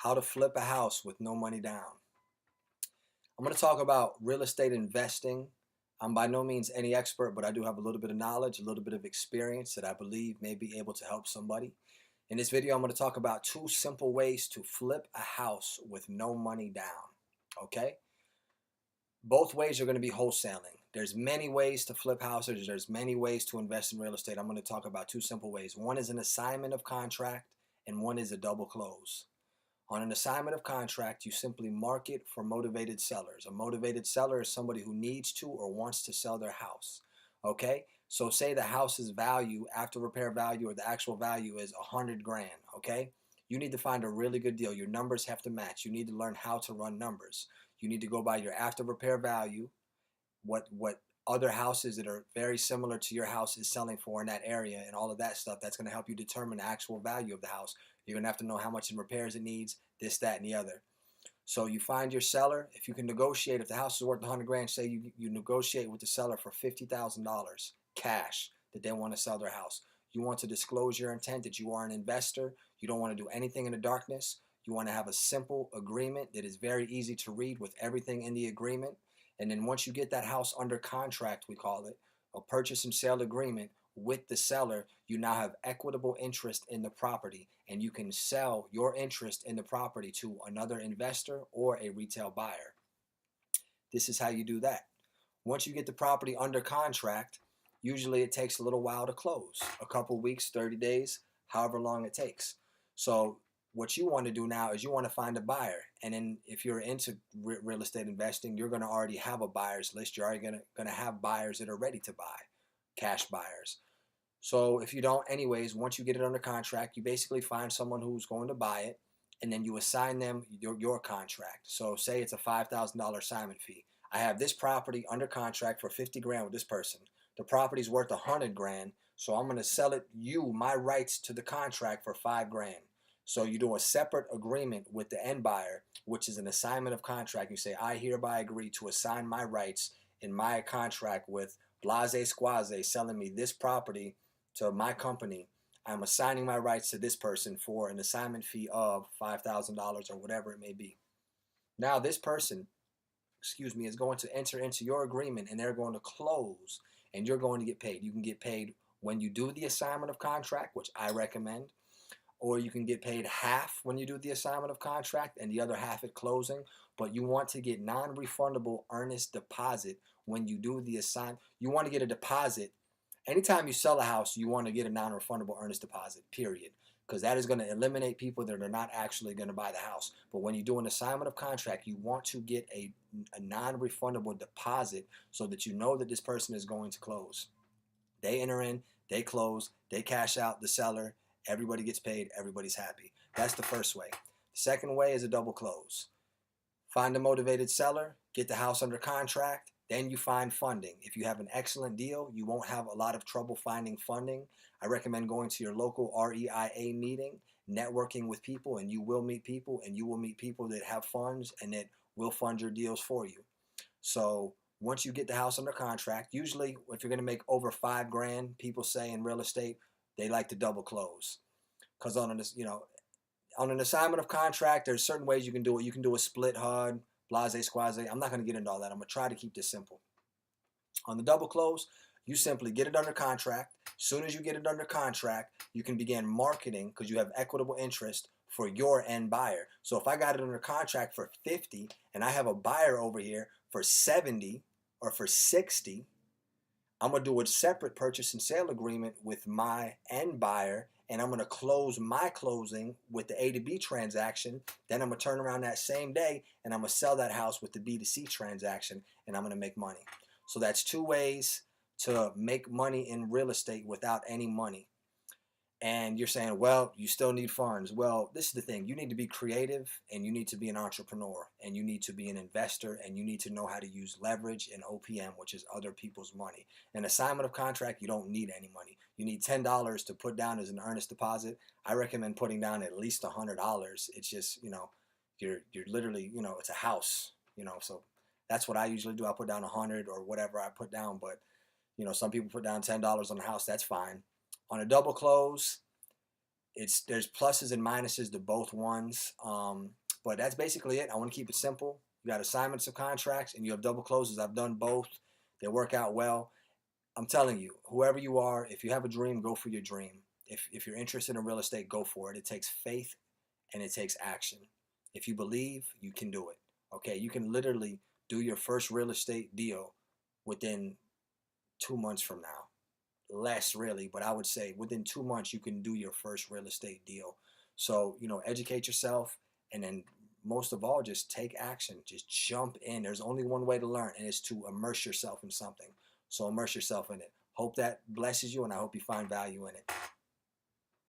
how to flip a house with no money down. I'm going to talk about real estate investing. I'm by no means any expert, but I do have a little bit of knowledge, a little bit of experience that I believe may be able to help somebody. In this video, I'm going to talk about two simple ways to flip a house with no money down. Okay? Both ways are going to be wholesaling. There's many ways to flip houses. There's many ways to invest in real estate. I'm going to talk about two simple ways. One is an assignment of contract and one is a double close. On an assignment of contract, you simply market for motivated sellers. A motivated seller is somebody who needs to or wants to sell their house. Okay? So say the house's value, after repair value, or the actual value is 100 grand. Okay? You need to find a really good deal. Your numbers have to match. You need to learn how to run numbers. You need to go by your after repair value, what other houses that are very similar to your house is selling for in that area, and all of that stuff. That's going to help you determine the actual value of the house. You're going to have to know how much in repairs it needs, this, that, and the other. So you find your seller. If you can negotiate, if the house is worth 100 grand, say you negotiate with the seller for $50,000 cash that they want to sell their house. You want to disclose your intent that you are an investor. You don't want to do anything in the darkness. You want to have a simple agreement that is very easy to read with everything in the agreement. And then once you get that house under contract, we call it a purchase and sale agreement with the seller, you now have equitable interest in the property, and you can sell your interest in the property to another investor or a retail buyer. This is how you do that. Once you get the property under contract, usually it takes a little while to close, a couple weeks, 30 days, however long it takes. So what you want to do now is you want to find a buyer. And then if you're into real estate investing, you're going to already have a buyer's list. You're already going to have buyers that are ready to buy, cash buyers. So if you don't, anyways, once you get it under contract, you basically find someone who's going to buy it, and then you assign them your contract. So say it's a $5,000 assignment fee. I have this property under contract for 50 grand with this person. The property's worth 100 grand, so I'm going to sell it you my rights to the contract for 5 grand. So you do a separate agreement with the end buyer, which is an assignment of contract. You say, I hereby agree to assign my rights in my contract with Blase Squaze selling me this property to my company. I'm assigning my rights to this person for an assignment fee of $5,000 or whatever it may be. Now this person, is going to enter into your agreement, and they're going to close, and you're going to get paid. You can get paid when you do the assignment of contract, which I recommend, or you can get paid half when you do the assignment of contract and the other half at closing. But you want to get non-refundable earnest deposit when you do the assignment. You want to get a deposit. Anytime you sell a house, you want to get a non-refundable earnest deposit, period. Because that is going to eliminate people that are not actually going to buy the house. But when you do an assignment of contract, you want to get a non-refundable deposit so that you know that this person is going to close. They enter in, they close, they cash out the seller, everybody gets paid, everybody's happy. That's the first way. The second way is a double close. Find a motivated seller, get the house under contract, then you find funding. If you have an excellent deal, you won't have a lot of trouble finding funding. I recommend going to your local REIA meeting, networking with people, and you will meet people, and you will meet people that have funds and that will fund your deals for you. So once you get the house under contract, usually if you're going to make over 5 grand, people say in real estate, they like to double close. Because on an assignment of contract, there's certain ways you can do it. You can do a split HUD, blase squaze. I'm not going to get into all that. I'm going to try to keep this simple. On the double close, you simply get it under contract. As soon as you get it under contract, you can begin marketing because you have equitable interest for your end buyer. So if I got it under contract for 50 and I have a buyer over here for 70 or for 60, I'm going to do a separate purchase and sale agreement with my end buyer, and I'm going to close my closing with the A to B transaction. Then I'm going to turn around that same day, and I'm going to sell that house with the B to C transaction, and I'm going to make money. So that's two ways to make money in real estate without any money. And you're saying, well, you still need funds. Well, this is the thing. You need to be creative, and you need to be an entrepreneur, and you need to be an investor, and you need to know how to use leverage and OPM, which is other people's money. An assignment of contract, you don't need any money. You need $10 to put down as an earnest deposit. I recommend putting down at least $100. It's just, you're literally, it's a house, so that's what I usually do. I put down 100 or whatever I put down, but, some people put down $10 on the house. That's fine. On a double close, There's pluses and minuses to both ones. But that's basically it. I want to keep it simple. You got assignments of contracts and you have double closes. I've done both. They work out well. I'm telling you, whoever you are, if you have a dream, go for your dream. If you're interested in real estate, go for it. It takes faith and it takes action. If you believe, you can do it. Okay, you can literally do your first real estate deal within 2 months from now. Less really, but I would say within 2 months you can do your first real estate deal. So, educate yourself, and then most of all, just take action. Just jump in. There's only one way to learn, and it's to immerse yourself in something. So immerse yourself in it. Hope that blesses you, and I hope you find value in it.